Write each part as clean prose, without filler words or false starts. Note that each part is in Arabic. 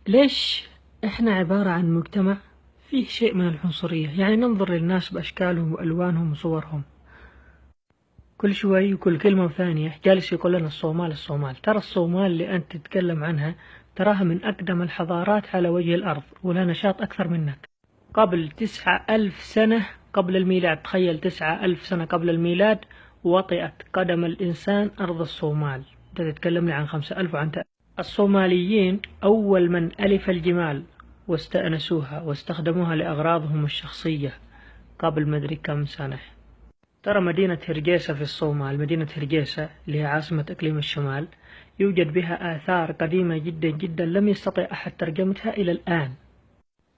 ليش إحنا عبارة عن مجتمع فيه شيء من العنصرية؟ يعني ننظر للناس بأشكالهم وألوانهم وصورهم. كل شوي وكل كلمة ثانية جالس يقول لنا الصومال الصومال. ترى الصومال اللي أنت تتكلم عنها تراها من أقدم الحضارات على وجه الأرض، ولها نشاط أكثر منك. قبل 9000 سنة قبل الميلاد، تخيل 9000 سنة قبل الميلاد وطئت قدم الإنسان أرض الصومال. أنت تتكلم لي عن 5000 وعن الصوماليين أول من ألف الجمال واستأنسوها واستخدموها لأغراضهم الشخصية قبل مدري كم سنة. ترى مدينة هرجيسة في الصومال، مدينة هرجيسة اللي هي عاصمة إقليم الشمال، يوجد بها آثار قديمة جدا جدا لم يستطع أحد ترجمتها إلى الآن.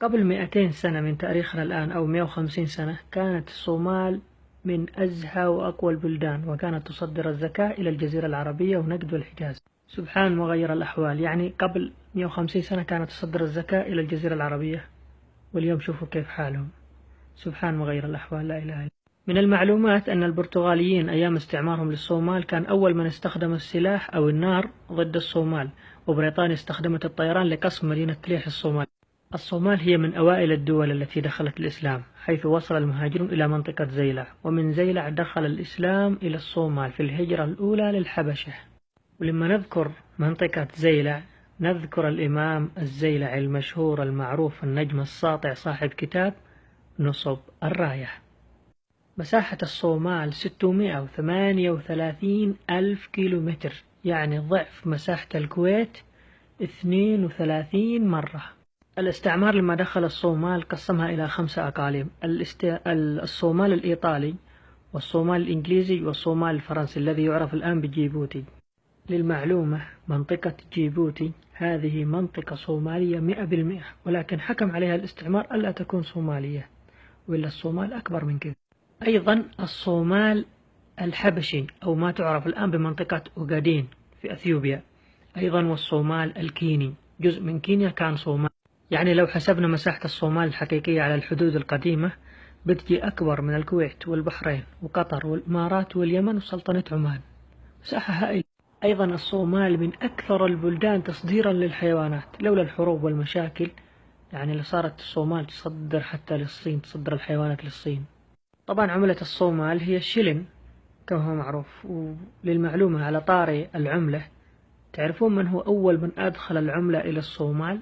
قبل 200 سنة من تاريخنا الآن أو 150 سنة كانت الصومال من أزهى وأقوى البلدان، وكانت تصدر الزكاة إلى الجزيرة العربية ونجد والحجاز. سبحان مغير الأحوال. يعني قبل 150 سنة كانت تصدر الزكاة إلى الجزيرة العربية، واليوم شوفوا كيف حالهم. سبحان مغير الأحوال، لا إله إلا. من المعلومات أن البرتغاليين أيام استعمارهم للصومال كان أول من استخدم السلاح أو النار ضد الصومال، وبريطانيا استخدمت الطيران لقصف مدينة تليح الصومال. الصومال هي من أوائل الدول التي دخلت الإسلام، حيث وصل المهاجرون إلى منطقة زيلع، ومن زيلع دخل الإسلام إلى الصومال في الهجرة الأولى للحبشة. ولما نذكر منطقة زيلع نذكر الإمام الزيلعي المشهور المعروف النجم الساطع صاحب كتاب نصب الراية. مساحة الصومال 638 ألف كيلومتر، يعني ضعف مساحة الكويت 32 مرة. الاستعمار لما دخل الصومال قسمها إلى 5 أقاليم: الصومال الإيطالي والصومال الإنجليزي والصومال الفرنسي الذي يعرف الآن بجيبوتي. للمعلومة منطقة جيبوتي هذه منطقة صومالية 100%، ولكن حكم عليها الاستعمار ألا تكون صومالية، وإلا الصومال أكبر من كذا. أيضا الصومال الحبشي أو ما تعرف الآن بمنطقة أوغادين في أثيوبيا، أيضا والصومال الكيني جزء من كينيا كان صومال. يعني لو حسبنا مساحة الصومال الحقيقية على الحدود القديمة بتجي أكبر من الكويت والبحرين وقطر والإمارات واليمن وسلطنة عمان، مساحة هائلة. أيضا الصومال من أكثر البلدان تصديرا للحيوانات، لولا الحروب والمشاكل يعني اللي صارت الصومال تصدر حتى للصين، تصدر الحيوانات للصين. طبعا عملة الصومال هي الشلن كما هو معروف. وللمعلومة على طاري العملة، تعرفون من هو أول من أدخل العملة إلى الصومال؟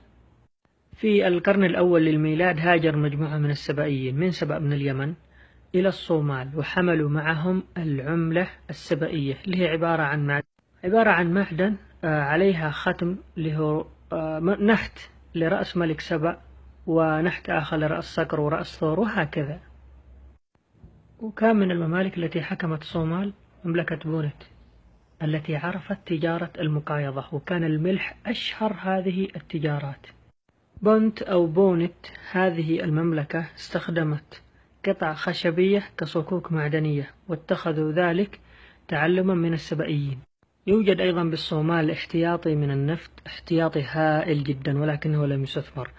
في القرن الأول للميلاد هاجر مجموعة من السبائيين من سبأ من اليمن إلى الصومال، وحملوا معهم العملة السبائية اللي هي عبارة عن معدن عليها ختم اللي هو نحت لرأس ملك سبأ، ونحت آخر لرأس صقر ورأس ثور وهكذا. وكان من الممالك التي حكمت الصومال مملكة بونت التي عرفت تجارة المقايضة، وكان الملح أشهر هذه التجارات. بونت أو بونت هذه المملكة استخدمت قطع خشبية كصكوك معدنية، واتخذوا ذلك تعلما من السبائيين. يوجد أيضا بالصومال احتياطي من النفط، احتياطي هائل جدا ولكنه لم يستثمر،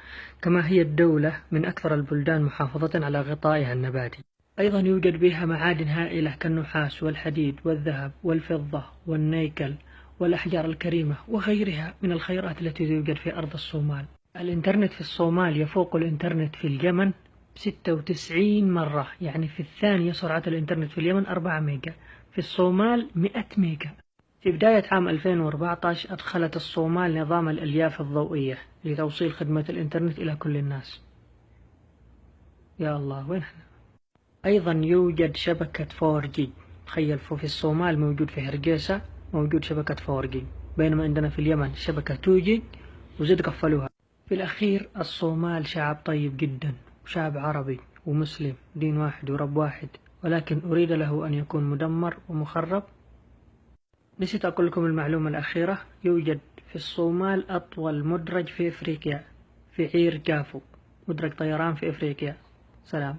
كما هي الدولة من أكثر البلدان محافظة على غطائها النباتي. أيضا يوجد بها معادن هائلة كالنحاس والحديد والذهب والفضة والنيكل والأحجار الكريمة وغيرها من الخيرات التي توجد في أرض الصومال. الإنترنت في الصومال يفوق الإنترنت في اليمن 96 مرة، يعني في الثانية سرعة الإنترنت في اليمن 4 ميجا، في الصومال 100 ميجا. في بداية عام 2014 أدخلت الصومال نظام الألياف الضوئية لتوصيل خدمة الإنترنت إلى كل الناس. يا الله وين احنا؟ أيضا يوجد شبكة 4G. تخيل في الصومال موجود في هرقيسة موجود شبكة 4G، بينما عندنا في اليمن شبكة 2G وزد قفلوها. في الأخير الصومال شعب طيب جدا وشعب عربي ومسلم، دين واحد ورب واحد، ولكن أريد له أن يكون مدمر ومخرب. نسيت أقول لكم المعلومة الأخيرة: يوجد في الصومال أطول مدرج في إفريقيا في عير جافو، مدرج طيران في إفريقيا. سلام.